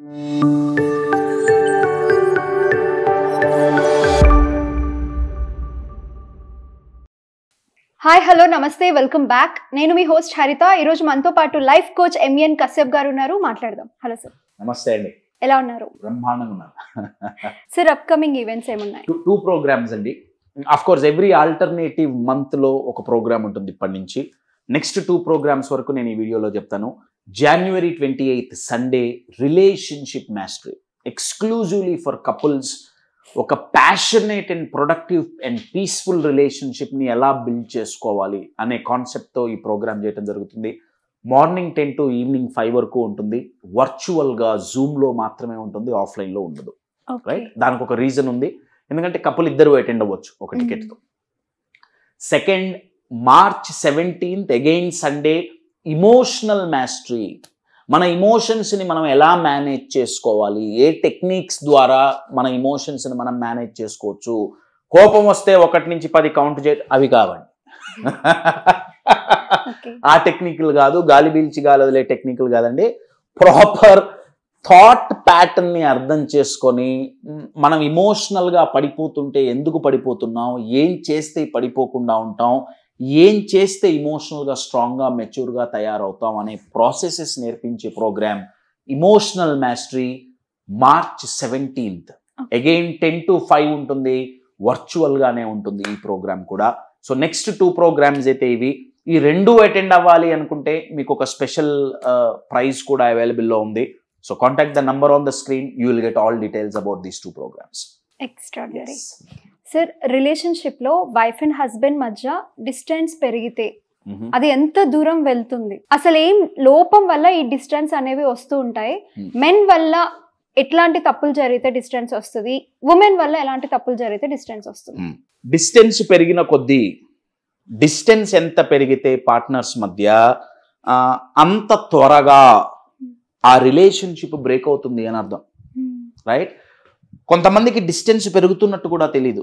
Hi hello నమస్తే welcome back. నేను మీ host హరిత. ఈరోజు మనతో పాటు లైఫ్ కోచ్ ఎంఎన్ కశ్యప్ గారు ఉన్నారు. మాట్లాడదాం. Hello sir. నమస్తే అండి. ఎలా ఉన్నారు? బ్రహ్మాండంగా ఉన్నారు సార్. అప్కమింగ్ ఈవెంట్స్ ఏమున్నాయి? టూ ప్రోగ్రామ్స్ అండి. అఫ్ కోర్స్ ఎవ్రీ ఆల్టర్నేటివ్ మంత్లో ఒక ప్రోగ్రామ్ ఉంటుంది ఇప్పటి నుంచి. నెక్స్ట్ 2 ప్రోగ్రామ్స్ వరకు నేను ఈ వీడియోలో చెప్తాను. January 28th Sunday relationship mastery, exclusively for couples. ఒక passionate and productive and peaceful రిలేషన్షిప్ని ఎలా బిల్డ్ చేసుకోవాలి అనే కాన్సెప్ట్తో ఈ ప్రోగ్రామ్ చేయడం జరుగుతుంది. మార్నింగ్ 10 to ఈవినింగ్ 5 వరకు ఉంటుంది. వర్చువల్గా జూమ్లో మాత్రమే ఉంటుంది, ఆఫ్లైన్లో ఉండదు. రైట్, దానికి ఒక రీజన్ ఉంది. ఎందుకంటే కపుల్ ఇద్దరు అటెండ్ అవ్వచ్చు ఒక టికెట్తో. Second, March 17th again Sunday, emotional mastery. మన ఇమోషన్స్ని మనం ఎలా మేనేజ్ చేసుకోవాలి, ఏ టెక్నిక్స్ ద్వారా మన ఇమోషన్స్ని మనం మేనేజ్ చేసుకోవచ్చు. కోపం వస్తే 1 నుంచి 10 కౌంట్ అవి కావండి. ఆ టెక్నిక్లు కాదు, గాలి పీల్చి గాలి వదిలే టెక్నిక్లు కాదండి. ప్రాపర్ థాట్ ప్యాటర్న్ని అర్థం చేసుకొని మనం ఇమోషనల్గా పడిపోతుంటే ఎందుకు పడిపోతున్నాం, ఏం చేస్తే పడిపోకుండా ఉంటాం, ఏం చేస్తే ఇమోషనల్గా స్ట్రాంగ్గా మెచ్యూర్గా తయారవుతాం అనే ప్రాసెసెస్ నేర్పించే programme emotional mastery. March 17th again 10 to 5 ఉంటుంది, వర్చువల్గానే ఉంటుంది ఈ ప్రోగ్రామ్ కూడా. సో నెక్స్ట్ 2 ప్రోగ్రామ్స్ అయితే ఇవి. ఈ 2 అటెండ్ అవ్వాలి అనుకుంటే మీకు ఒక స్పెషల్ ప్రైజ్ కూడా అవైలబుల్లో ఉంది. So contact the number on the screen, you will get all details about these 2 programmes. Extraordinary. Sir, రిలేషన్షిప్లో వైఫ్ అండ్ హస్బెండ్ మధ్య డిస్టెన్స్ పెరిగితే అది ఎంత దూరం వెళ్తుంది, అసలు ఏం లోపం వల్ల ఈ డిస్టెన్స్ అనేవి వస్తూ ఉంటాయి? మెన్ వల్ల ఎట్లాంటి తప్పులు జరిగితే డిస్టెన్స్ వస్తుంది, ఉమెన్ వల్ల ఎలాంటి తప్పులు జరిగితే డిస్టెన్స్ వస్తుంది? డిస్టెన్స్ పెరిగిన కొద్దీ, డిస్టెన్స్ ఎంత పెరిగితే పార్ట్నర్స్ మధ్య అంత త్వరగా ఆ రిలేషన్షిప్ బ్రేక్ అవుతుంది అని అర్థం. రైట్, కొంతమందికి డిస్టెన్స్ పెరుగుతున్నట్టు కూడా తెలీదు.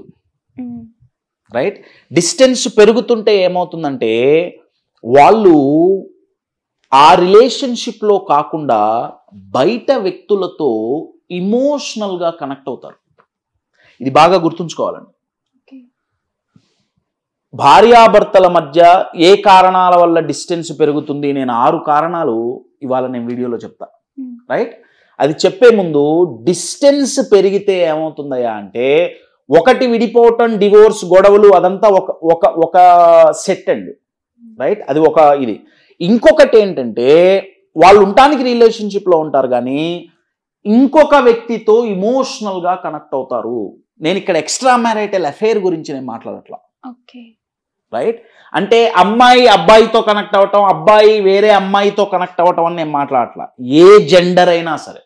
రైట్, డిస్టెన్స్ పెరుగుతుంటే ఏమవుతుందంటే వాళ్ళు ఆ రిలేషన్షిప్లో కాకుండా బయట వ్యక్తులతో ఇమోషనల్గా కనెక్ట్ అవుతారు. ఇది బాగా గుర్తుంచుకోవాలండి. భార్యాభర్తల మధ్య ఏ కారణాల వల్ల డిస్టెన్స్ పెరుగుతుంది, నేను 6 కారణాలు ఇవాళ నేను వీడియోలో చెప్తా. రైట్, అది చెప్పే ముందు డిస్టెన్స్ పెరిగితే ఏమవుతుందయ్యా అంటే, ఒకటి విడిపోవటం, డివోర్స్, గొడవలు, అదంతా ఒక సెట్ అండి. రైట్, అది ఒక ఇది. ఇంకొకటి ఏంటంటే వాళ్ళు ఉండటానికి రిలేషన్షిప్లో ఉంటారు కానీ ఇంకొక వ్యక్తితో ఇమోషనల్గా కనెక్ట్ అవుతారు. నేను ఇక్కడ ఎక్స్ట్రా మ్యారిటల్ అఫైర్ గురించి నేను మాట్లాడట్లా. రైట్, అంటే అమ్మాయి అబ్బాయితో కనెక్ట్ అవ్వటం, అబ్బాయి వేరే అమ్మాయితో కనెక్ట్ అవ్వటం అని నేను మాట్లాడట్లా. ఏ జెండర్ అయినా సరే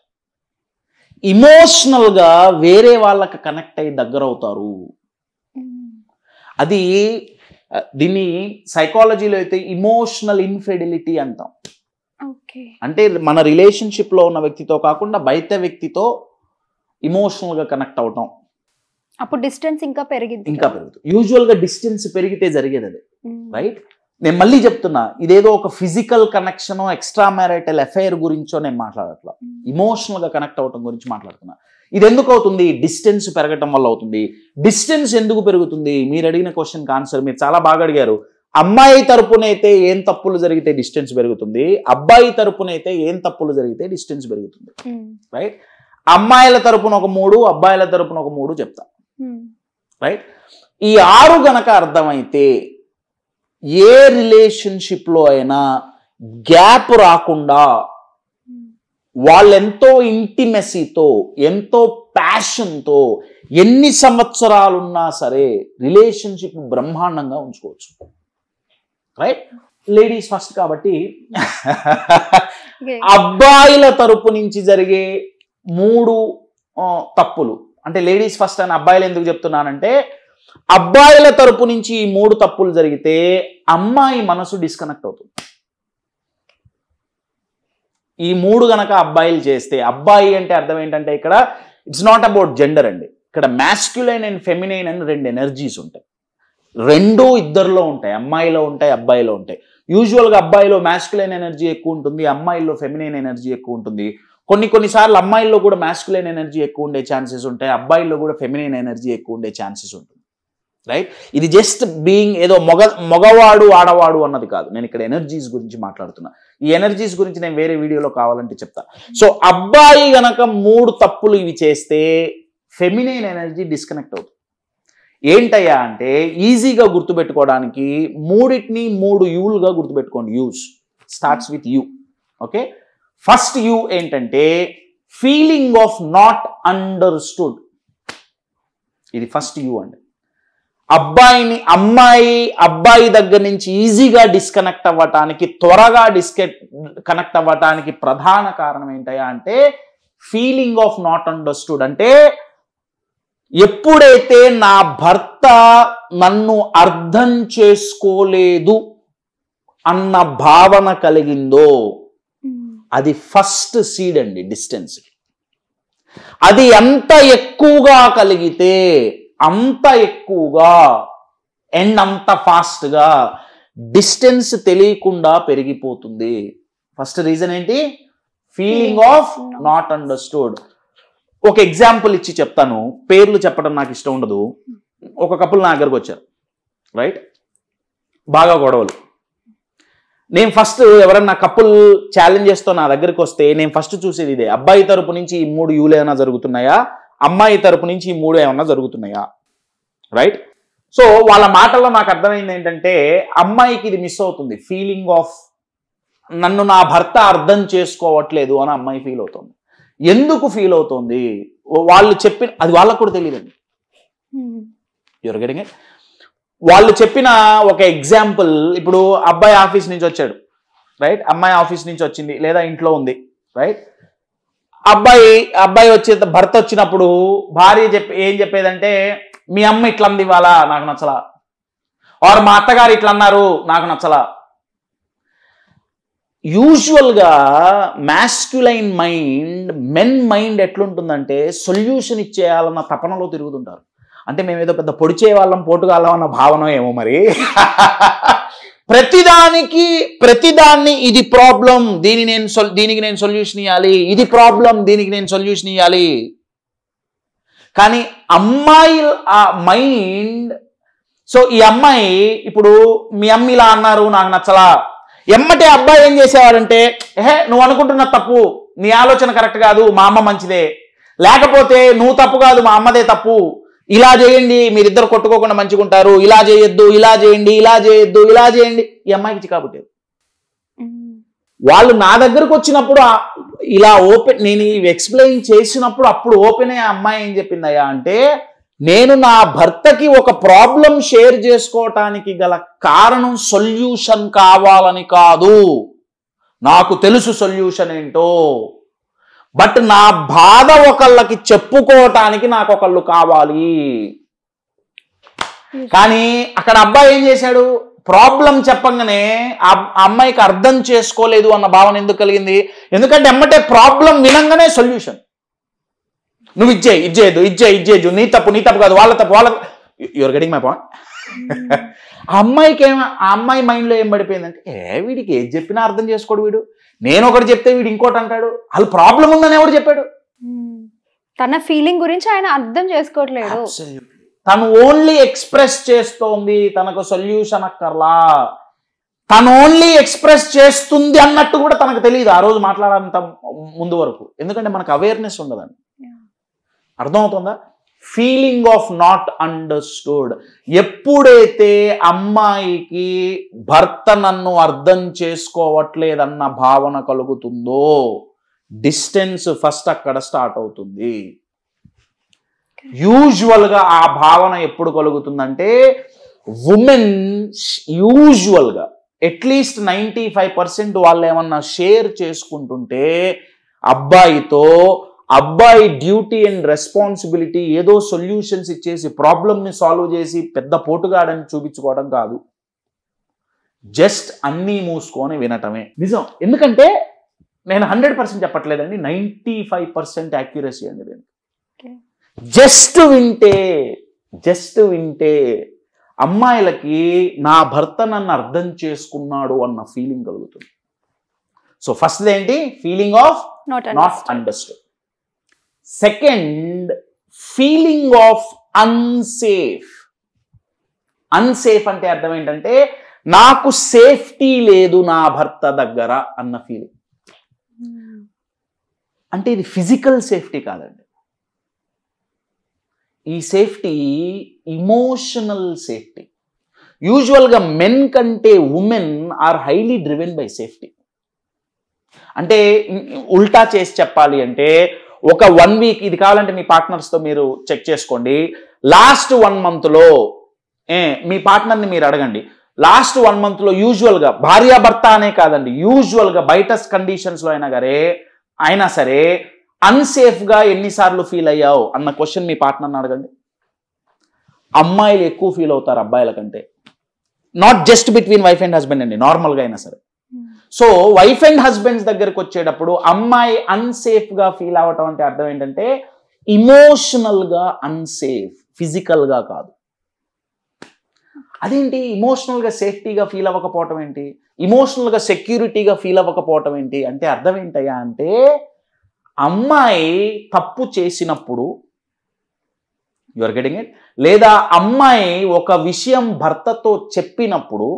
ఇమోషనల్గా వేరే వాళ్ళకి కనెక్ట్ అయ్యి దగ్గర అవుతారు. అది దీన్ని సైకాలజీలో అయితే ఇమోషనల్ ఇన్ఫిడిలిటీ అంటాం. అంటే మన రిలేషన్షిప్లో ఉన్న వ్యక్తితో కాకుండా బయట వ్యక్తితో ఇమోషనల్గా కనెక్ట్ అవటం. అప్పుడు డిస్టెన్స్ ఇంకా పెరుగుతుంది. యూజువల్గా డిస్టెన్స్ పెరిగితే జరిగేది అదే. రైట్, నేను మళ్ళీ చెప్తున్నా, ఇదేదో ఒక physical connection, extra marital affair గురించో నేను మాట్లాడట్లా, ఇమోషనల్గా కనెక్ట్ అవటం గురించి మాట్లాడుతున్నా. ఇది ఎందుకు అవుతుంది? డిస్టెన్స్ పెరగటం వల్ల అవుతుంది. డిస్టెన్స్ ఎందుకు పెరుగుతుంది? మీరు అడిగిన క్వశ్చన్కి ఆన్సర్ మీరు చాలా బాగా అడిగారు. అమ్మాయి తరపునైతే ఏం తప్పులు జరిగితే డిస్టెన్స్ పెరుగుతుంది, అబ్బాయి తరపునైతే ఏం తప్పులు జరిగితే డిస్టెన్స్ పెరుగుతుంది. రైట్, అమ్మాయిల తరపున ఒక 3, అబ్బాయిల తరపున ఒక 3 చెప్తా. రైట్, ఈ 6 గనక అర్థమైతే ఏ రిలేషన్షిప్లో అయినా గ్యాప్ రాకుండా వాళ్ళెంతో ఇంటిమెసీతో, ఎంతో ప్యాషన్తో ఎన్ని సంవత్సరాలున్నా సరే రిలేషన్షిప్ బ్రహ్మాండంగా ఉంచుకోవచ్చు. రైట్, లేడీస్ ఫస్ట్ కాబట్టి అబ్బాయిల తరపు నుంచి జరిగే 3 తప్పులు, అంటే లేడీస్ ఫస్ట్ అని అబ్బాయిలు ఎందుకు చెప్తున్నానంటే, అబ్బాయిల తరపు నుంచి ఈ 3 తప్పులు జరిగితే అమ్మాయి మనసు డిస్కనెక్ట్ అవుతుంది. ఈ 3 గనక అబ్బాయిలు చేస్తే, అబ్బాయి అంటే అర్థం ఏంటంటే ఇక్కడ ఇట్స్ నాట్ అబౌట్ జెండర్ అండి. ఇక్కడ మ్యాస్క్యులైన్ అండ్ ఫెమినైన్ అని 2 ఎనర్జీస్ ఉంటాయి. 2 ఇద్దరిలో ఉంటాయి, అమ్మాయిలో ఉంటాయి, అబ్బాయిలో ఉంటాయి. యూజువల్గా అబ్బాయిలో మ్యాస్క్యులైన్ ఎనర్జీ ఎక్కువ ఉంటుంది, అమ్మాయిలో ఫెమినైన్ ఎనర్జీ ఎక్కువ ఉంటుంది. కొన్నిసార్లు అమ్మాయిల్లో కూడా మ్యాస్కులైన్ ఎనర్జీ ఎక్కువ ఉండే ఛాన్సెస్ ఉంటాయి, అబ్బాయిల్లో కూడా ఫెమినైన్ ఎనర్జీ ఎక్కువ ఉండే ఛాన్సెస్ ఉంటుంది, రైట్? ఇది జస్ట్ బీయింగ్ ఏదో మగవాడు ఆడవాడు అన్నది కాదు, నేను ఇక్కడ ఎనర్జీస్ గురించి మాట్లాడుతున్నా. ఈ ఎనర్జీస్ గురించి నేను వేరే వీడియోలో కావాలంటే చెప్తా. సో అబ్బాయి గనక 3 తప్పులు ఇవి చేస్తే ఫెమినైన్ ఎనర్జీ డిస్కనెక్ట్ అవుతుంది. ఏంటయ్యా అంటే ఈజీగా గుర్తుపెట్టుకోవడానికి 3టిని 3 యూలుగా గుర్తుపెట్టుకోండి. Use starts with you. Okay, first you ఏంటంటే ఫీలింగ్ ఆఫ్ నాట్ అండర్స్టూడ్. ఇది ఫస్ట్ యూ అండి. అబ్బాయి దగ్గర నుంచి ఈజీగా డిస్కనెక్ట్ అవ్వటానికి, త్వరగా కనెక్ట్ అవ్వటానికి ప్రధాన కారణం ఏంటయ్యా అంటే ఫీలింగ్ ఆఫ్ నాట్ అండర్స్టూడ్. అంటే ఎప్పుడైతే నా భర్త నన్ను అర్థం చేసుకోలేదు అన్న భావన కలిగిందో అది ఫస్ట్ సీడ్ అండి డిస్టెన్స్. అది ఎంత ఎక్కువగా కలిగితే అంత ఎక్కువగా అండ్ అంత ఫాస్ట్గా డిస్టెన్స్ తెలియకుండా పెరిగిపోతుంది. ఫస్ట్ రీజన్ ఏంటి? Feeling of not understood. ఒక ఎగ్జాంపుల్ ఇచ్చి చెప్తాను, పేర్లు చెప్పడం నాకు ఇష్టం ఉండదు. ఒక కపుల్ నా దగ్గరకు వచ్చారు, రైట్? బాగా గొడవలు. నేను ఫస్ట్ ఎవరన్నా కపుల్ ఛాలెంజెస్తో నా దగ్గరికి వస్తే నేను ఫస్ట్ చూసేది ఇదే, అబ్బాయి తరపు నుంచి ఈ 3 యూలు ఏమైనా జరుగుతున్నాయా, అమ్మాయి తరపు నుంచి ఈ 3 ఏమన్నా జరుగుతున్నాయా, రైట్? సో వాళ్ళ మాటల్లో నాకు అర్థమైంది ఏంటంటే అమ్మాయికి ఇది మిస్ అవుతుంది. ఫీలింగ్ ఆఫ్ నన్ను నా భర్త అర్థం చేసుకోవట్లేదు అని అమ్మాయి ఫీల్ అవుతుంది. ఎందుకు ఫీల్ అవుతుంది? వాళ్ళు చెప్పిన అది వాళ్ళకు కూడా తెలియదండి. You're getting it? వాళ్ళు చెప్పిన ఒక ఎగ్జాంపుల్, ఇప్పుడు అబ్బాయి ఆఫీస్ నుంచి వచ్చాడు, రైట్? అమ్మాయి ఆఫీస్ నుంచి వచ్చింది లేదా ఇంట్లో ఉంది, రైట్? అబ్బాయి వచ్చే భర్త వచ్చినప్పుడు భార్య ఏం చెప్పేదంటే మీ అమ్మ ఇట్లా అంది ఇవాళ నాకు నచ్చలా, ఆర్ మా అత్తగారు ఇట్లా అన్నారు నాకు నచ్చలా. యూజువల్గా మ్యాస్క్యులైన్ మైండ్, మెన్ మైండ్ ఎట్లుంటుందంటే సొల్యూషన్ ఇచ్చేయాలన్న తపనలో తిరుగుతుంటారు. అంటే మేము ఏదో పెద్ద పొడిచే వాళ్ళం పోటుగాళ్ళం అన్న భావన ఏమో మరి. ప్రతిదాన్ని ఇది ప్రాబ్లం దీనికి నేను సొల్యూషన్ ఇవ్వాలి, ఇది ప్రాబ్లం దీనికి నేను సొల్యూషన్ ఇవ్వాలి. కానీ అమ్మాయి మైండ్, సో ఈ అమ్మాయి ఇప్పుడు మీ అమ్మ ఇలా అన్నారు నాకు నచ్చలా, ఎమ్మటే అబ్బాయి ఏం చేసేవాడంటే నువ్వు అనుకుంటున్న తప్పు, నీ ఆలోచన కరెక్ట్ కాదు, మా అమ్మ మంచిదే, లేకపోతే నువ్వు తప్పు కాదు మా అమ్మదే తప్పు, ఇలా చేయండి మీరిద్దరు కొట్టుకోకుండా మంచిగా ఉంటారు, ఇలా చేయొద్దు ఇలా చేయండి, ఇలా చేయొద్దు ఇలా చేయండి. ఈ అమ్మాయికి చికాపుట్టేది. వాళ్ళు నా దగ్గరకు వచ్చినప్పుడు ఇలా ఓపెన్, నేను ఇవి ఎక్స్ప్లెయిన్ చేసినప్పుడు అప్పుడు ఓపెన్ అయ్యే అమ్మాయి ఏం చెప్పిందయ్యా అంటే నేను నా భర్తకి ఒక ప్రాబ్లం షేర్ చేసుకోవటానికి గల కారణం సొల్యూషన్ కావాలని కాదు, నాకు తెలుసు సొల్యూషన్ ఏంటో, బట్ నా బాధ ఒకళ్ళకి చెప్పుకోవటానికి నాకు ఒకళ్ళు కావాలి. కానీ అక్కడ అబ్బాయి ఏం చేశాడు? ప్రాబ్లం చెప్పంగానే ఆ అమ్మాయికి అర్థం చేసుకోలేదు అన్న భావన ఎందుకు కలిగింది? ఎందుకంటే ఎమ్మటే ప్రాబ్లం వినంగానే సొల్యూషన్, నువ్వు ఇచ్చేయద్దు నీ తప్పు కాదు వాళ్ళ తప్పు యువర్ గెటింగ్ మై పాయింట్. ఆ అమ్మాయి మైండ్లో ఏం పడిపోయిందంటే వీడికి ఏది చెప్పినా అర్థం చేసుకోడు వీడు, నేను ఒకటి చెప్తే వీడు ఇంకోటి అంటాడు, వాళ్ళు ప్రాబ్లం ఉందని ఎవడు చెప్పాడు? తన ఫీలింగ్ గురించి ఆయన అర్థం చేసుకోవట్లేదు. తను ఓన్లీ ఎక్స్ప్రెస్ చేస్తోంది, తనకు సొల్యూషన్ అక్కర్లా, తను ఓన్లీ ఎక్స్ప్రెస్ చేస్తుంది అన్నట్టు కూడా తనకు తెలియదు ఆ రోజు మాట్లాడంత ముందు వరకు. ఎందుకంటే మనకు అవేర్నెస్ ఉండదండి. అర్థమవుతుందా? Feeling of not understood. ఎప్పుడైతే అమ్మాయికి భర్త నన్ను అర్థం చేసుకోవట్లేదన్న భావన కలుగుతుందో డిస్టెన్స్ ఫస్ట్ అక్కడ స్టార్ట్ అవుతుంది. యూజువల్గా ఆ భావన ఎప్పుడు కలుగుతుందంటే ఉమెన్ యూజువల్గా అట్లీస్ట్ 95% వాళ్ళు ఏమన్నా షేర్ చేసుకుంటుంటే అబ్బాయితో, అబ్బాయి డ్యూటీ అండ్ రెస్పాన్సిబిలిటీ ఏదో సొల్యూషన్స్ ఇచ్చేసి ప్రాబ్లమ్ని సాల్వ్ చేసి పెద్ద పోటుగాడని చూపించుకోవడం కాదు, జస్ట్ అన్నీ మూసుకొని వినటమే నిజం. ఎందుకంటే నేను 100% చెప్పట్లేదండి, 95% యాక్యురసీ అండి దీనికి. జస్ట్ వింటే అమ్మాయిలకి నా భర్త నన్ను అర్థం చేసుకున్నాడు అన్న ఫీలింగ్ కలుగుతుంది. సో ఫస్ట్ ఏంటి? Feeling of Not not understood. Second, feeling of unsafe. Unsafe అంటే అర్థం ఏంటంటే నాకు సేఫ్టీ లేదు నా భర్త దగ్గర అన్న ఫీలింగ్. అంటే ఇది ఫిజికల్ సేఫ్టీ కాదండి. ఈ సేఫ్టీ ఇమోషనల్ సేఫ్టీ. యూజువల్గా మెన్ కంటే women are highly driven by safety. అంటే ఉల్టా చేసి చెప్పాలి అంటే ఒక 1 వీక్, ఇది కావాలంటే మీ పార్ట్నర్స్తో మీరు చెక్ చేసుకోండి, లాస్ట్ 1 మంత్లో మీ పార్ట్నర్ని మీరు అడగండి, లాస్ట్ 1 మంత్లో యూజువల్గా భార్యాభర్త అనే కాదండి, యూజువల్గా బయట కండిషన్స్లో అయినా సరే అన్సేఫ్గా ఎన్నిసార్లు ఫీల్ అయ్యావు అన్న క్వశ్చన్ మీ పార్ట్నర్ని అడగండి. అమ్మాయిలు ఎక్కువ ఫీల్ అవుతారు అబ్బాయిల కంటే. Not just between wife and husband అండి, నార్మల్గా అయినా సరే. సో వైఫ్ అండ్ హస్బెండ్స్ దగ్గరికి వచ్చేటప్పుడు అమ్మాయి అన్సేఫ్గా ఫీల్ అవ్వటం అంటే అర్థం ఏంటంటే ఇమోషనల్గా అన్సేఫ్, ఫిజికల్గా కాదు. అదేంటి ఇమోషనల్గా సేఫ్టీగా ఫీల్ అవ్వకపోవటం ఏంటి, ఇమోషనల్గా సెక్యూరిటీగా ఫీల్ అవ్వకపోవటం ఏంటి అంటే అర్థం ఏంటయ్యా అంటే అమ్మాయి తప్పు చేసినప్పుడు, యు ఆర్ గెటింగ్ ఇట్, లేదా అమ్మాయి ఒక విషయం భర్తతో చెప్పినప్పుడు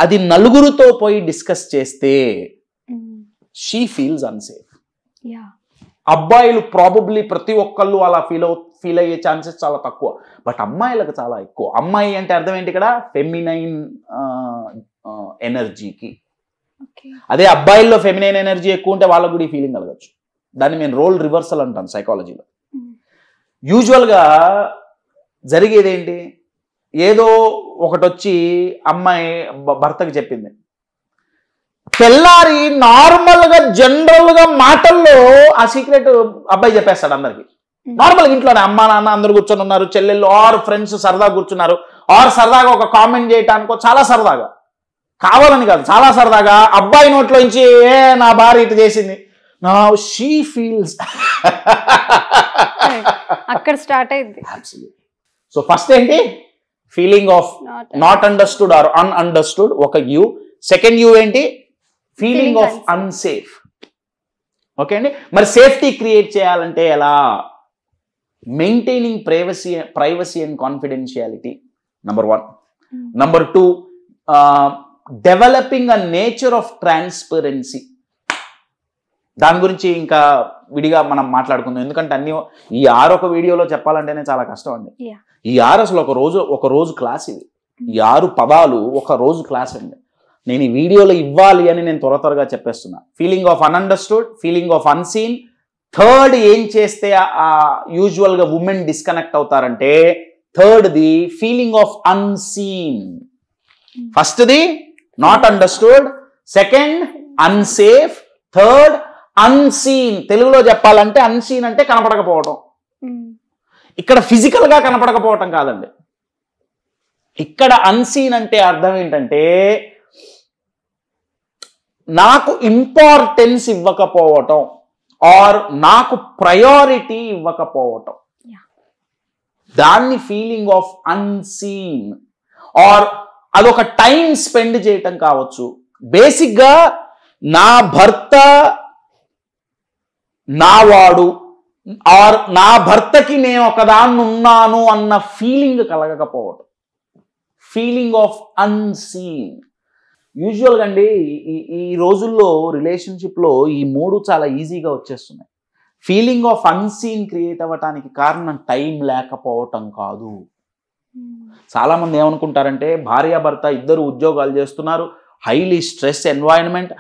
అది నలుగురితో పోయి డిస్కస్ చేస్తే షీ ఫీల్స్ అన్సేఫ్. అబ్బాయిలు ప్రాబబ్లీ ప్రతి ఒక్కళ్ళు అలా ఫీల్ అయ్యే ఛాన్సెస్ చాలా తక్కువ, బట్ అమ్మాయిలకు చాలా ఎక్కువ. అమ్మాయి అంటే అర్థం ఏంటి ఇక్కడ, ఫెమినైన్ ఎనర్జీకి. అదే అబ్బాయిల్లో ఫెమినైన్ ఎనర్జీ ఎక్కువ ఉంటే వాళ్ళకు కూడా ఈ ఫీలింగ్ కలగచ్చు. దాన్ని నేను రోల్ రివర్సల్ అంటాను సైకాలజీలో. యూజువల్గా జరిగేది ఏంటి, ఏదో ఒకటి వచ్చి అమ్మాయి భర్తకి చెప్పింది, తెల్లారి నార్మల్గా జనరల్గా మాటల్లో ఆ సీక్రెట్ అబ్బాయి చెప్పేస్తాడు అందరికి. నార్మల్గా ఇంట్లోనే అమ్మ నాన్న అందరు కూర్చొని ఉన్నారు, చెల్లెళ్ళు ఆర్ ఫ్రెండ్స్ సరదాగా కూర్చున్నారు, ఆర్ సరదాగా ఒక కామెంట్ చేయటానికో, చాలా సరదాగా, కావాలని కాదు చాలా సరదాగా అబ్బాయి నోట్లో నుంచి నా భార్య ఇటు చేసింది, నా షీ ఫీల్స్ అక్కడ స్టార్ట్ అయింది. సో ఫస్ట్ ఏంటి, feeling of not understood or ununderstood, ఒక యూ. సెకండ్ యూ ఏంటి, ఫీలింగ్ ఆఫ్ అన్సేఫ్. ఓకే అండి. మరి సేఫ్టీ క్రియేట్ చేయాలంటే ఎలా, maintaining privacy and confidentiality number 1. Number 2, developing a nature of transparency. దాని గురించి ఇంకా విడిగా మనం మాట్లాడుకుందాం, ఎందుకంటే అన్ని ఈ 6 ఒక వీడియోలో చెప్పాలంటేనే చాలా కష్టం అండి. ఈ 6 అసలు ఒక రోజు క్లాస్, ఇది ఈ 6 పదాలు ఒక రోజు క్లాస్ అండి. నేను ఈ వీడియోలో ఇవ్వాలి అని నేను త్వరగా చెప్పేస్తున్నా. Feeling of ununderstood, feeling of unseen. Third, ఏం చేస్తే యూజువల్గా ఉమెన్ డిస్కనెక్ట్ అవుతారంటే థర్డ్ది ఫీలింగ్ ఆఫ్ అన్సీన్. ఫస్ట్ది not understood, second unsafe, third unseen. తెలుగులో చెప్పాలంటే అన్సీన్ అంటే కనపడకపోవటం. ఇక్కడ ఫిజికల్గా కనపడకపోవటం కాదండి, ఇక్కడ అన్సీన్ అంటే అర్థం ఏంటంటే నాకు ఇంపార్టెన్స్ ఇవ్వకపోవటం ఆర్ నాకు ప్రయారిటీ ఇవ్వకపోవటం, దాన్ని ఫీలింగ్ ఆఫ్ అన్సీన్. ఆర్ అదొక టైం స్పెండ్ చేయటం కావచ్చు. బేసిక్గా నా భర్త నావాడు ఆర్ నా భర్తకి నేను ఒకదాన్ని ఉన్నాను అన్న ఫీలింగ్ కలగకపోవటం, ఫీలింగ్ ఆఫ్ అన్సీన్. యూజువల్గా అండి ఈ రోజుల్లో రిలేషన్షిప్లో ఈ 3 చాలా ఈజీగా వచ్చేస్తున్నాయి. ఫీలింగ్ ఆఫ్ అన్సీన్ క్రియేట్ అవ్వటానికి కారణం టైం లేకపోవటం కాదు. చాలామంది ఏమనుకుంటారంటే భార్యాభర్త ఇద్దరు ఉద్యోగాలు చేస్తున్నారు, హైలీ స్ట్రెస్ ఎన్వైరన్మెంట్,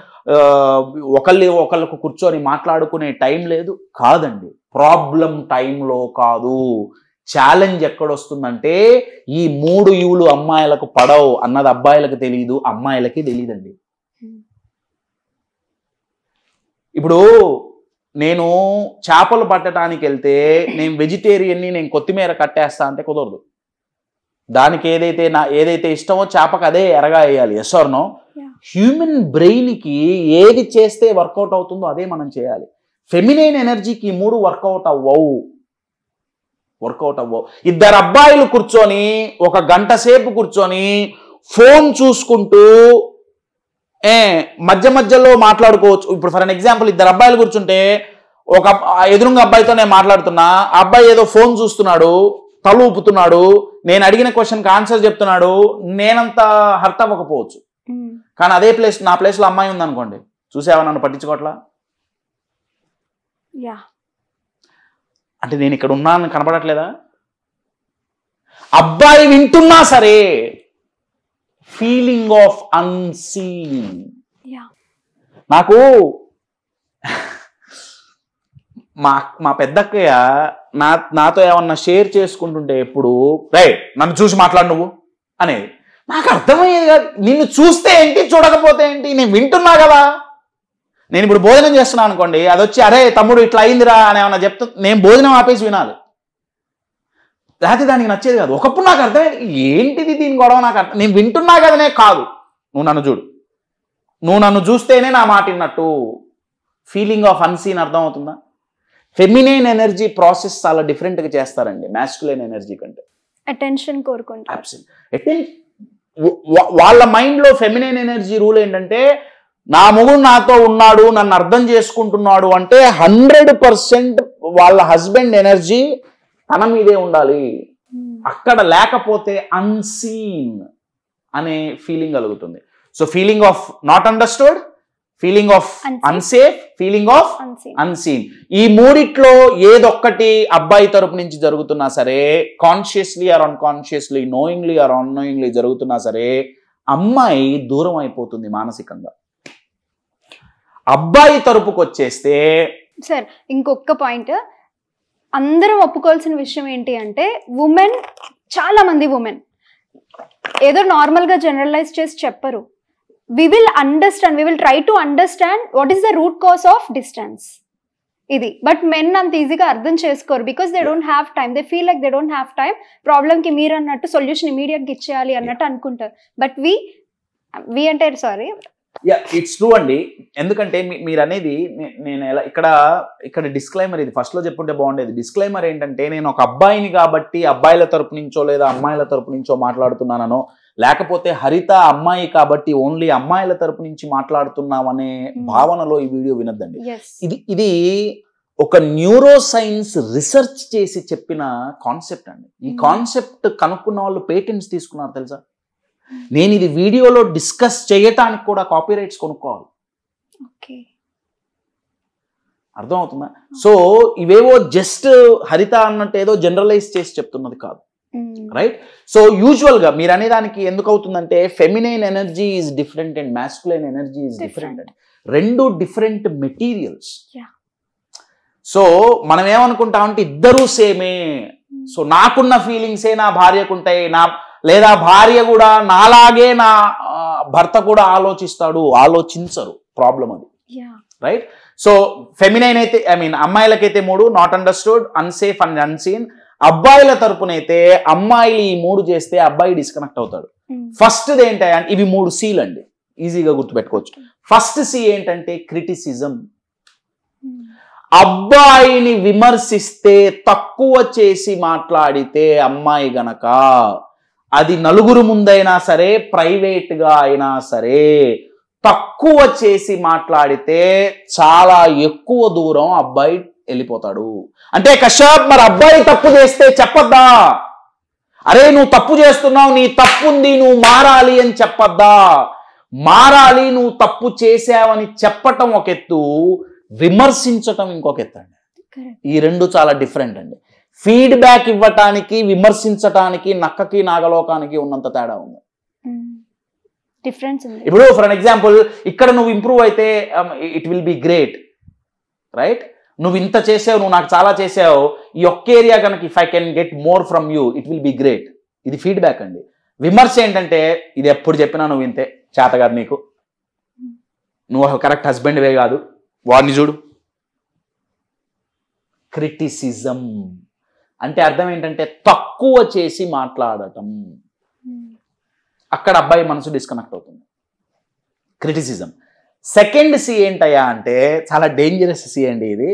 ఒకళ్ళకు కూర్చొని మాట్లాడుకునే టైం లేదు. కాదండి, ప్రాబ్లం టైంలో కాదు, ఛాలెంజ్ ఎక్కడొస్తుందంటే ఈ 3 యూలు అమ్మాయిలకు పడవు అన్నది అబ్బాయిలకు తెలియదు, అమ్మాయిలకి తెలియదండి. ఇప్పుడు నేను చేపలు పట్టడానికి వెళ్తే నేను వెజిటేరియన్ని, నేను కొత్తిమీర కట్టేస్తా అంటే కుదరదు. దానికి ఏదైతే ఇష్టమో చేపకు అదే ఎరగా వేయాలి. Yes are no? హ్యూమన్ బ్రెయిన్కి ఏది చేస్తే వర్కౌట్ అవుతుందో అదే మనం చేయాలి. ఫెమినైన్ ఎనర్జీకి 3 వర్కౌట్ అవ్వవు. ఇద్దరు అబ్బాయిలు కూర్చొని 1 గంట సేపు కూర్చొని ఫోన్ చూసుకుంటూ మధ్య మధ్యలో మాట్లాడుకోవచ్చు. ఇప్పుడు ఫర్ అన్ ఎగ్జాంపుల్ ఇద్దరు అబ్బాయిలు కూర్చుంటే ఒక ఎదురుంగా అబ్బాయితో నేను మాట్లాడుతున్నా, ఆ అబ్బాయి ఏదో ఫోన్ చూస్తున్నాడు, తల ఊపుతున్నాడు, నేను అడిగిన క్వశ్చన్కి ఆన్సర్ చెప్తున్నాడు, నేనంత హర్ట్ అవ్వకపోవచ్చు. కానీ అదే నా ప్లేస్లో అమ్మాయి ఉందనుకోండి, చూసావా నన్ను పట్టించుకోవట్లా, అంటే నేను ఇక్కడ ఉన్నాను కనపడట్లేదా? అబ్బాయి వింటున్నా సరే ఫీలింగ్ ఆఫ్ అన్సీన్. నాకు మా పెద్దక్కయ్య నాతో ఏమన్నా షేర్ చేసుకుంటుంటే ఎప్పుడు నన్ను చూసి మాట్లాడు నువ్వు అనేది. నాకు అర్థమయ్యేది కాదు. నిన్ను చూస్తే ఏంటి, చూడకపోతే ఏంటి, నేను వింటున్నా కదా. నేను ఇప్పుడు భోజనం చేస్తున్నాను అనుకోండి, అది వచ్చి అరే తమ్ముడు ఇట్లా అయిందిరా అని ఏమన్నా చెప్తా, నేను భోజనం ఆపేసి వినాలి, లేకపోతే దానికి నచ్చేది కాదు. ఒకప్పుడు నాకు అర్థమయ్యేది ఏంటిది దీని గొడవ, నాకు అర్థం, నేను వింటున్నా కదనే కాదు, నువ్వు నన్ను చూడు, నువ్వు నన్ను చూస్తేనే నా మాట విన్నట్టు. ఫీలింగ్ ఆఫ్ అన్సీన్ అర్థం అవుతుందా? ఫెమినైన్ ఎనర్జీ ప్రాసెస్ చాలా డిఫరెంట్గా చేస్తారండి మాస్కులైన్ ఎనర్జీ కంటే. అటెన్షన్ కోరుకుంటారు. వాళ్ళ మైండ్లో ఫెమినైన్ ఎనర్జీ రూల్ ఏంటంటే, నా మొగుడు నాతో ఉన్నాడు, నన్ను అర్థం చేసుకుంటున్నాడు అంటే 100% వాళ్ళ హస్బెండ్ ఎనర్జీ తన మీదే ఉండాలి. అక్కడ లేకపోతే అన్సీన్ అనే ఫీలింగ్ కలుగుతుంది. So feeling of not understood, feeling of unsafe, feeling of unseen. ఈ మూడిట్లో ఏదొక్కటి అబ్బాయి తరపు నుంచి జరుగుతున్నా సరే, consciously or unconsciously, knowingly or unknowingly జరుగుతున్నా సరే, అమ్మాయి దూరం అయిపోతుంది మానసికంగా. అబ్బాయి తరపుకు వచ్చేస్తే సార్ ఇంకొక పాయింట్ అందరం ఒప్పుకోవాల్సిన విషయం ఏంటి అంటే, ఉమెన్, చాలా మంది ఉమెన్ ఏదో నార్మల్గా జనరలైజ్ చేసి చెప్పరు. we will try to understand what is the root cause of distance ఇది. బట్ మెన్ అంత ఈజీగా అర్థం చేసుకోరు, because they don't have time. They feel like they don't have time. ప్రాబ్లమ్కి మీరు అన్నట్టు సొల్యూషన్ ఇమీడియట్గా ఇచ్చేయాలి అన్నట్టు అనుకుంటారు. బట్ వి అంటే సారీ, ఇట్స్ ట్రూ అండి. ఎందుకంటే మీరు అనేది నేను ఎలా ఇక్కడ డిస్క్లైమర్, ఇది ఫస్ట్ లో చెప్పుంటే బాగుండేది. డిస్క్లైమర్ ఏంటంటే, నేను ఒక అబ్బాయిని కాబట్టి అబ్బాయిల తరపు నుంచో లేదా అమ్మాయిల తరపు నుంచో మాట్లాడుతున్నానో, లేకపోతే హరిత అమ్మాయి కాబట్టి ఓన్లీ అమ్మాయిల తరపు నుంచి మాట్లాడుతున్నామనే భావనలో ఈ వీడియో వినొద్దండి. ఇది ఒక న్యూరో సైన్స్ రీసెర్చ్ చేసి చెప్పిన కాన్సెప్ట్ అండి. ఈ కాన్సెప్ట్ కనుక్కున్న వాళ్ళు పేటెంట్స్ తీసుకున్నారు తెలుసా. నేను ఇది వీడియోలో డిస్కస్ చేయటానికి కూడా కాపీరైట్స్ కొనుక్కోవాలి. అర్థమవుతుందా? సో ఇవేవో జస్ట్ హరిత అన్నట్టు ఏదో జనరలైజ్ చేసి చెప్తున్నది కాదు, రైట్? సో యూజువల్ గా మీరు అనేదానికి ఎందుకు అవుతుందంటే, feminine energy is different and masculine energy is different అండి. రెండు డిఫరెంట్ మెటీరియల్స్. సో మనం ఏమనుకుంటామంటే ఇద్దరూ సేమే. సో నాకున్న ఫీలింగ్సే నా భార్యకుంటాయి, లేదా భార్య కూడా నాలాగే నా భర్త కూడా ఆలోచించరు. ప్రాబ్లం అది, రైట్? సో ఫెమినైన్ అయితే, అమ్మాయిలకైతే 3, not understood, unsafe and unseen. అబ్బాయిల తరపునైతే అమ్మాయిలు ఈ 3 చేస్తే అబ్బాయి డిస్కనెక్ట్ అవుతాడు. ఫస్ట్ ఏంటంటే, ఇవి 3 C'లు అండి, ఈజీగా గుర్తుపెట్టుకోవచ్చు. ఫస్ట్ C ఏంటంటే క్రిటిసిజం. అబ్బాయిని విమర్శిస్తే, తక్కువ చేసి మాట్లాడితే అమ్మాయి గనక, అది నలుగురు ముందైనా సరే, ప్రైవేట్గా అయినా సరే, తక్కువ చేసి మాట్లాడితే చాలా ఎక్కువ దూరం అబ్బాయి వెళ్ళిపోతాడు. అంటే కశ్యప్, మరి అబ్బాయి తప్పు చేస్తే చెప్పొద్దా? అరే నువ్వు తప్పు చేస్తున్నావు, నీ తప్పు ఉంది, నువ్వు మారాలి అని చెప్పొద్దా? మారాలి, నువ్వు తప్పు చేసావని చెప్పటం ఒక ఎత్తు, విమర్శించటం ఇంకొక ఎత్తు అండి. ఈ రెండు చాలా డిఫరెంట్ అండి. ఫీడ్బ్యాక్ ఇవ్వటానికి, విమర్శించటానికి నక్కకి నాగలోకానికి ఉన్నంత తేడా ఉంది. ఇప్పుడు ఫర్ అన్ ఎగ్జాంపుల్, ఇక్కడ నువ్వు ఇంప్రూవ్ అయితే it will be great, right? నువ్వు ఇంత చేసావు, నువ్వు నాకు చాలా చేసావు, ఈ ఒక్క ఏరియా కనుక if I can get more from you it will be great. ఇది ఫీడ్బ్యాక్ అండి. విమర్శ ఏంటంటే, ఇది ఎప్పుడు చెప్పినా నువ్వు ఇంతే, చేతగాదు నీకు, నువ్వు కరెక్ట్ హస్బెండ్వే కాదు, వాడిని చూడు. క్రిటిసిజం అంటే అర్థం ఏంటంటే తక్కువ చేసి మాట్లాడటం. అక్కడ అబ్బాయి మనసు డిస్కనెక్ట్ అవుతుంది. క్రిటిసిజం. సెకండ్ C ఏంటయ్యా అంటే, చాలా డేంజరస్ C అండి ఇది,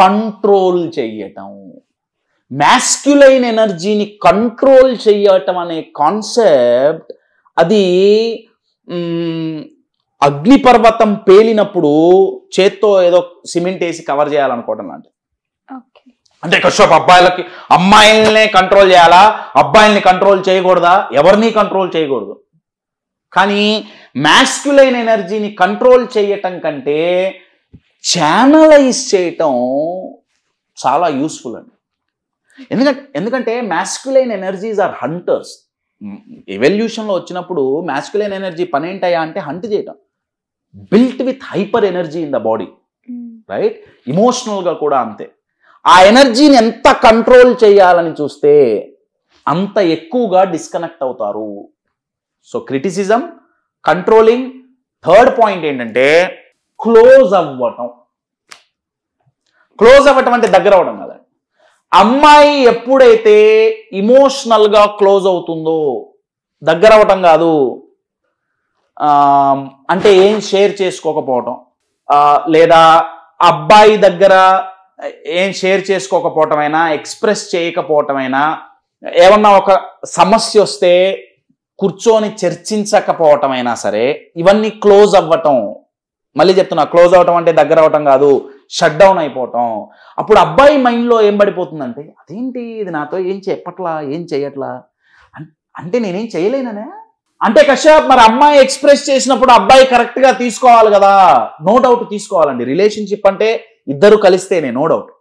కంట్రోల్ చెయ్యటం. మాస్క్యులైన్ ఎనర్జీని కంట్రోల్ చెయ్యటం అనే కాన్సెప్ట్, అది అగ్నిపర్వతం పేలినప్పుడు చేత్తో ఏదో సిమెంట్ వేసి కవర్ చేయాలనుకోవడం లాంటిది. అంటే కశ్యప్ అబ్బాయిలకి అమ్మాయిల్నే కంట్రోల్ చేయాలా, అబ్బాయిల్ని కంట్రోల్ చేయకూడదా? ఎవరిని కంట్రోల్ చేయకూడదు. కానీ మ్యాస్క్యులైన్ ఎనర్జీని కంట్రోల్ చేయటం కంటే ఛానలైజ్ చేయటం చాలా యూస్ఫుల్ అండి. ఎందుకంటే మ్యాస్క్యులైన్ ఎనర్జీస్ ఆర్ హంటర్స్. ఎవల్యూషన్లో వచ్చినప్పుడు మ్యాస్క్యులైన్ ఎనర్జీ పని ఏంటయ్యా అంటే హంట్ చేయటం. Built with hyper energy in the body, right? ఇమోషనల్గా కూడా అంతే. ఆ ఎనర్జీని ఎంత కంట్రోల్ చేయాలని చూస్తే అంత ఎక్కువగా డిస్కనెక్ట్ అవుతారు. So criticism, controlling. Third point ఏంటంటే క్లోజ్ అవ్వటం. క్లోజ్ అవ్వటం అంటే దగ్గర అవ్వడం కాదండి. అమ్మాయి ఎప్పుడైతే ఇమోషనల్గా క్లోజ్ అవుతుందో, దగ్గర అవ్వటం కాదు, అంటే ఏం షేర్ చేసుకోకపోవటం, లేదా అబ్బాయి దగ్గర ఏం షేర్ చేసుకోకపోవటమైనా, ఎక్స్ప్రెస్ చేయకపోవటమైనా, ఏమన్నా ఒక సమస్య వస్తే కూర్చొని చర్చించకపోవటమైనా సరే, ఇవన్నీ క్లోజ్ అవ్వటం. మళ్ళీ చెప్తున్నా, క్లోజ్ అవ్వటం అంటే దగ్గర అవ్వటం కాదు, షట్ డౌన్ అయిపోవటం. అప్పుడు అబ్బాయి మైండ్లో ఏం పడిపోతుందంటే, అదేంటి ఇది నాతో ఏం చెప్పట్లా, ఏం చెయ్యట్లా, అంటే నేనేం చేయలేననే. అంటే కశ్యప్ మరి అమ్మాయి ఎక్స్ప్రెస్ చేసినప్పుడు అబ్బాయి కరెక్ట్గా తీసుకోవాలి కదా. నో డౌట్ తీసుకోవాలండి. రిలేషన్షిప్ అంటే ఇద్దరు కలిస్తేనే, నో డౌట్.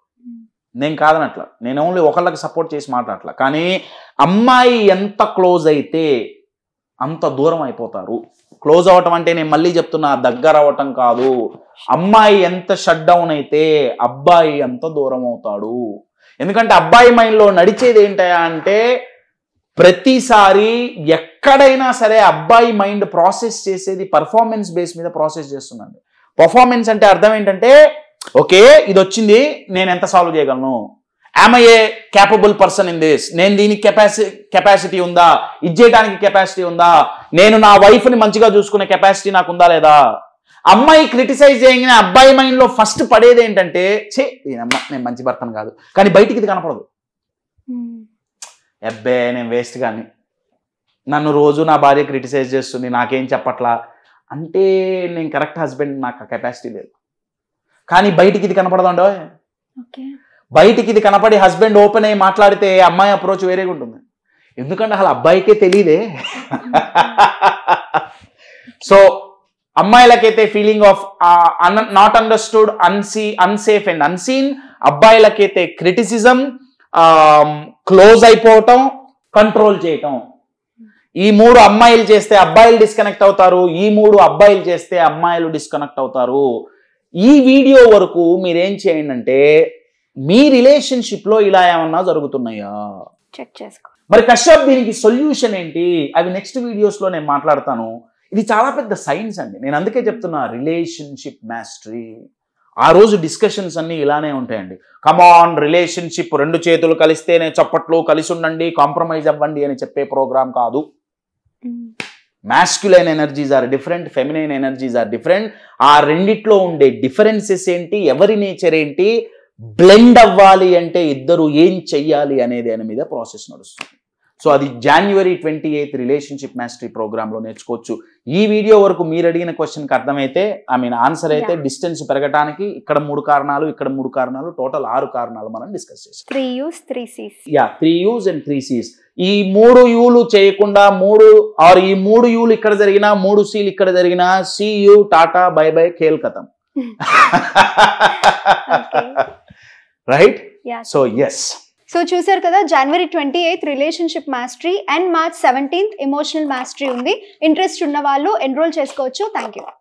నేను కాదనట్లా, నేను ఓన్లీ ఒకళ్ళకి సపోర్ట్ చేసి మాట్లాడట్లా. కానీ అమ్మాయి ఎంత క్లోజ్ అయితే అంత దూరం అయిపోతారు. క్లోజ్ అవ్వటం అంటే నేను మళ్ళీ చెప్తున్నా, దగ్గర అవ్వటం కాదు. అమ్మాయి ఎంత షట్ డౌన్ అయితే అబ్బాయి అంత దూరం అవుతాడు. ఎందుకంటే అబ్బాయి మైండ్లో నడిచేది ఏంటయా అంటే, ప్రతిసారి ఎక్కడైనా సరే అబ్బాయి మైండ్ ప్రాసెస్ చేసేది పర్ఫార్మెన్స్ బేస్ మీద ప్రాసెస్ చేస్తుందండి. పర్ఫార్మెన్స్ అంటే అర్థం ఏంటంటే, ఓకే ఇది వచ్చింది, నేను ఎంత సాల్వ్ చేయగలను, am I a capable person in this, నేను దీనికి కెపాసిటీ ఉందా, ఇది చేయడానికి కెపాసిటీ ఉందా, నేను నా వైఫ్ని మంచిగా చూసుకునే కెపాసిటీ నాకు ఉందా లేదా. అమ్మాయి క్రిటిసైజ్ చేయగానే అబ్బాయి మైండ్లో ఫస్ట్ పడేది ఏంటంటే, నేను మంచి భర్తను కాదు. కానీ బయటికి ఇది కనపడదు. అబ్బే నేను వేస్ట్ కానీ, నన్ను రోజు నా భార్య క్రిటిసైజ్ చేస్తుంది, నాకేం చెప్పట్లా అంటే నేను కరెక్ట్ హస్బెండ్, నాకు కెపాసిటీ లేదు. కానీ బయటికి ఇది కనపడదండో. బయటికి ఇది కనపడి హస్బెండ్ ఓపెన్ అయ్యి మాట్లాడితే అమ్మాయి అప్రోచ్ వేరేగా ఉంటుంది. ఎందుకంటే అసలు అబ్బాయికే తెలియదే. సో అమ్మాయిలకైతే feeling of not understood, unsafe and unseen. అబ్బాయిలకైతే క్రిటిసిజం, క్లోజ్ అయిపోవటం, కంట్రోల్ చేయటం. ఈ మూడు అమ్మాయిలు చేస్తే అబ్బాయిలు డిస్కనెక్ట్ అవుతారు, ఈ మూడు అబ్బాయిలు చేస్తే అమ్మాయిలు డిస్కనెక్ట్ అవుతారు. ఈ వీడియో వరకు మీరేం చేయండి అంటే, మీ రిలేషన్షిప్లో ఇలా ఏమన్నా జరుగుతున్నాయా చెక్ చేసుకో. మరి కశ్యప్ దీనికి సొల్యూషన్ ఏంటి, అవి నెక్స్ట్ వీడియోస్లో నేను మాట్లాడతాను. ఇది చాలా పెద్ద సైన్స్ అండి. నేను అందుకే చెప్తున్నా, రిలేషన్షిప్ మాస్టరీ. ఆ రోజు డిస్కషన్స్ అన్నీ ఇలానే ఉంటాయండి. కమాన్, రిలేషన్షిప్ రెండు చేతులు కలిస్తేనే చప్పట్లు, కలిసి ఉండండి, కాంప్రమైజ్ అవ్వండి అని చెప్పే ప్రోగ్రామ్ కాదు. Masculine energies are different, feminine energies are different. ఆ రెండిట్లో ఉండే డిఫరెన్సెస్ ఏంటి, ఎవరి నేచర్ ఏంటి, బ్లెండ్ అవ్వాలి అంటే ఇద్దరు ఏం చెయ్యాలి అనేది దాని మీద ప్రాసెస్ నడుస్తుంది. సో అది January 28 రిలేషన్షిప్ మాస్టరీ ప్రోగ్రాంలో నేర్చుకోవచ్చు. ఈ వీడియో వరకు మీరు అడిగిన క్వశ్చన్కి అర్థమైతే, ఆన్సర్ అయితే డిస్టెన్స్ పెరగడానికి ఇక్కడ 3 కారణాలు, ఇక్కడ 3 కారణాలు, టోటల్ 6 కారణాలు మనం డిస్కస్ చేసాం. 3 U's 3 C's. 3 U's and 3 C's. ఈ 3 U'లు చేయకుండా, ఈ 3 U'లు ఇక్కడ జరిగినా, 3 C'లు ఇక్కడ జరిగినా, see you, tata, bye bye, ఖేల్ ఖతం. రైట్? So yes. సో చూసారు కదా, January 28 relationship mastery and March 17 emotional mastery ఉంది. ఇంట్రెస్ట్ ఉన్న వాళ్ళు ఎన్రోల్ చేసుకోవచ్చు. Thank you.